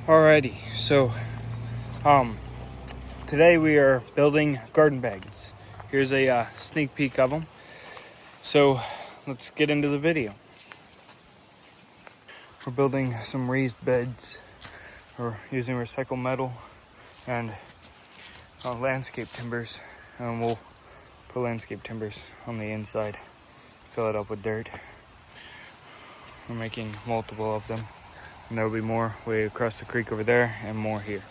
Alrighty, so today we are building garden beds. Here's a sneak peek of them. So let's get into the video. We're building some raised beds. We're using recycled metal and landscape timbers, and we'll put landscape timbers on the inside, fill it up with dirt. We're making multiple of them, and there'll be more way across the creek over there and more here.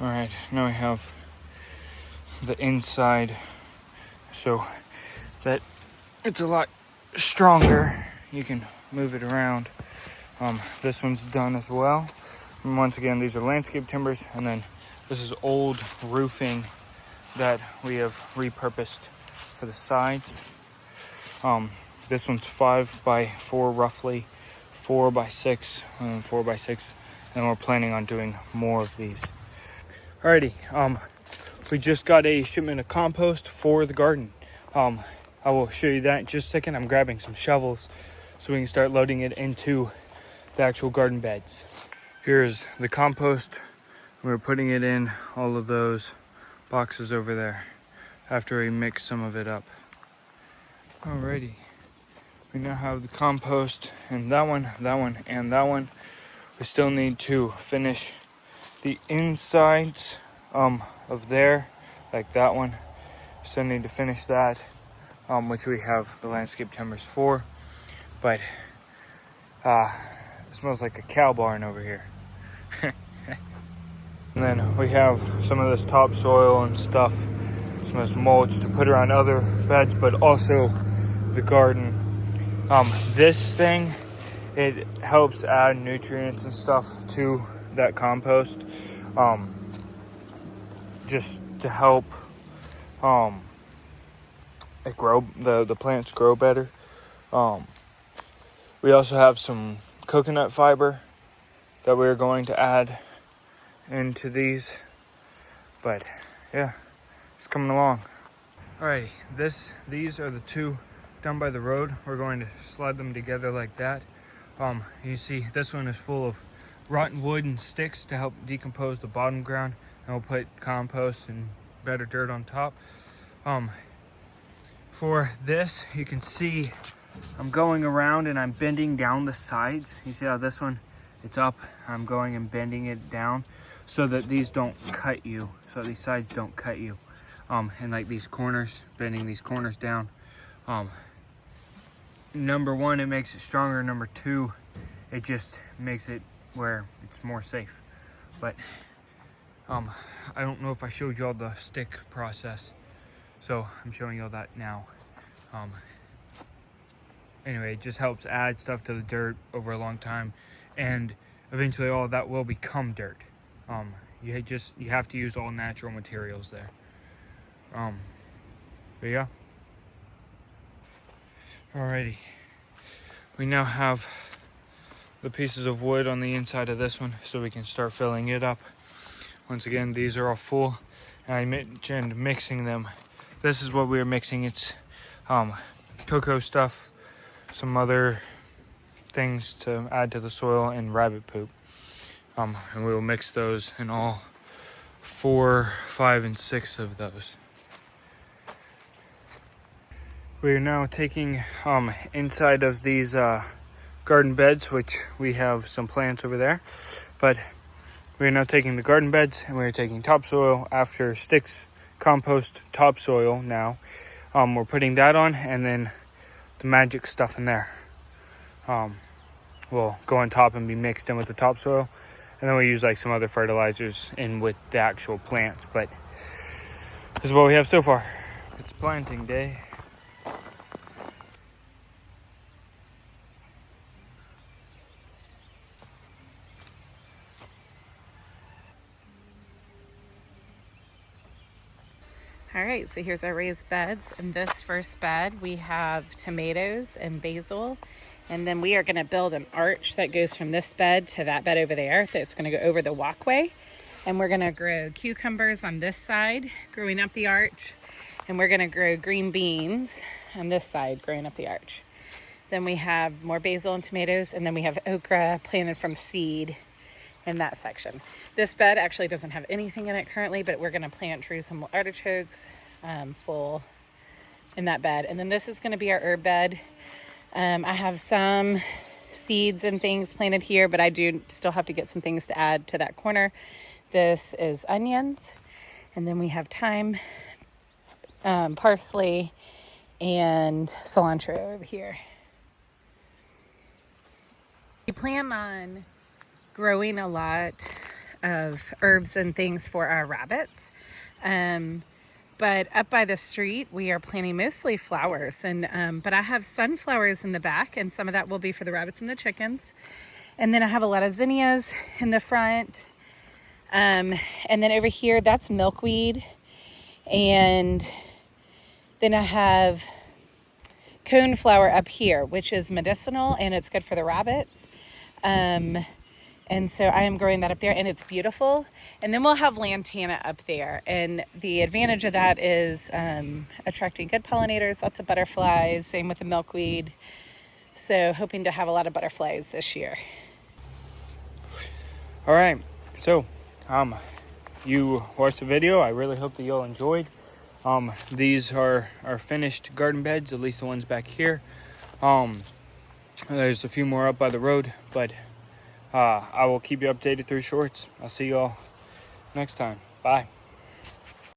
Alright, now we have the inside so that it's a lot stronger. You can move it around. This one's done as well. And once again, these are landscape timbers, and then this is old roofing that we have repurposed for the sides. This one's 5x4 roughly, 4x6, and 4x6, and we're planning on doing more of these. Alrighty, we just got a shipment of compost for the garden. I will show you that in just a second. I'm grabbing some shovels so we can start loading it into the actual garden beds. Here's the compost. We're putting it in all of those boxes over there after we mix some of it up. Alrighty, we now have the compost in that one, and that one. We still need to finish the insides of there, like that one. Still need to finish that, which we have the landscape timbers for. But it smells like a cow barn over here. And then we have some of this topsoil and stuff, some of this mulch to put around other beds, but also the garden. This thing, it helps add nutrients and stuff to that compost, just to help it grow, the plants grow better. We also have some coconut fiber that we're going to add into these, but yeah, it's coming along. Alrighty, these are the two down by the road. We're going to slide them together like that. You see this one is full of rotten wood and sticks to help decompose the bottom ground, and we'll put compost and better dirt on top. For this, you can see I'm going around and I'm bending down the sides. You see how this one, it's up, I'm going and bending it down so that these don't cut you, so these sides don't cut you. And like these corners, bending these corners down. Number one, it makes it stronger. Number two, it just makes it where it's more safe. But I don't know if I showed you all the stick process, so I'm showing you all that now. Anyway, it just helps add stuff to the dirt over a long time, and eventually all of that will become dirt. You have to use all natural materials there. But yeah. Alrighty, we now have the pieces of wood on the inside of this one, so we can start filling it up. Once again, these are all full, and I mentioned mixing them. This is what we're mixing. It's cocoa stuff, some other things to add to the soil, and rabbit poop. And we will mix those in all 4, 5, and 6 of those. We are now taking inside of these garden beds, which we have some plants over there, but we are now taking the garden beds and we're taking topsoil after sticks, compost, topsoil now. We're putting that on, and then the magic stuff in there will go on top and be mixed in with the topsoil, and then we use like some other fertilizers in with the actual plants. But this is what we have so far. It's planting day. All right, so here's our raised beds. In this first bed, we have tomatoes and basil. And then we are going to build an arch that goes from this bed to that bed over there. That's going to go over the walkway. And we're going to grow cucumbers on this side, growing up the arch. And we're going to grow green beans on this side, growing up the arch. Then we have more basil and tomatoes. And then we have okra planted from seed in that section. This bed actually doesn't have anything in it currently, but we're going to plant Jerusalem artichokes full in that bed. And then this is going to be our herb bed. I have some seeds and things planted here, but I do still have to get some things to add to that corner. This is onions, and then we have thyme, parsley, and cilantro over here. We plan on growing a lot of herbs and things for our rabbits. But up by the street, we are planting mostly flowers. But I have sunflowers in the back, and some of that will be for the rabbits and the chickens. And then I have a lot of zinnias in the front. And then over here, that's milkweed. And then I have coneflower up here, which is medicinal, and it's good for the rabbits. And so I am growing that up there, and it's beautiful. And then we'll have lantana up there. And the advantage of that is attracting good pollinators, lots of butterflies, same with the milkweed. So hoping to have a lot of butterflies this year. All right, so you watched the video. I really hope that you all enjoyed. These are our finished garden beds, at least the ones back here. There's a few more up by the road, but I will keep you updated through shorts. I'll see you all next time. Bye.